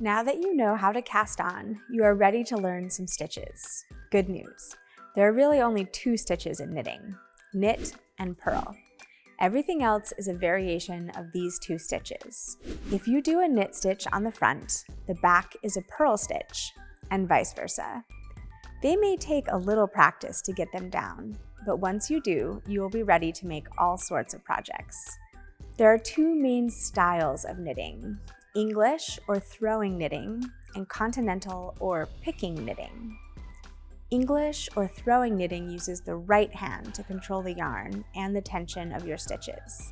Now that you know how to cast on, you are ready to learn some stitches. Good news, there are really only 2 stitches in knitting, knit and purl. Everything else is a variation of these 2 stitches. If you do a knit stitch on the front, the back is a purl stitch, and vice versa. They may take a little practice to get them down, but once you do, you will be ready to make all sorts of projects. There are 2 main styles of knitting, English or throwing knitting, and Continental or picking knitting. English or throwing knitting uses the right hand to control the yarn and the tension of your stitches.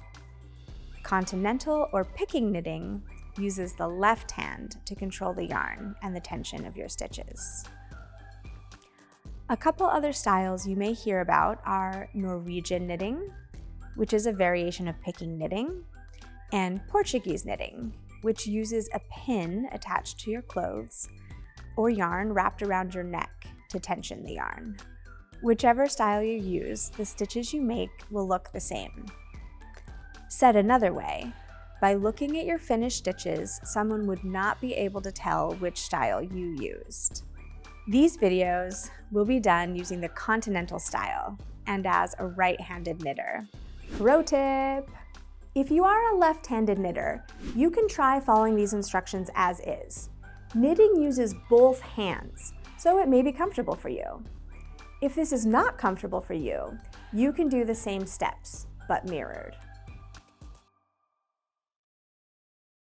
Continental or picking knitting uses the left hand to control the yarn and the tension of your stitches. A couple other styles you may hear about are Norwegian knitting, which is a variation of picking knitting, and Portuguese knitting, which uses a pin attached to your clothes or yarn wrapped around your neck to tension the yarn. Whichever style you use, the stitches you make will look the same. Said another way, by looking at your finished stitches, someone would not be able to tell which style you used. These videos will be done using the Continental style and as a right-handed knitter. Pro tip! If you are a left-handed knitter, you can try following these instructions as is. Knitting uses both hands, so it may be comfortable for you. If this is not comfortable for you, you can do the same steps, but mirrored.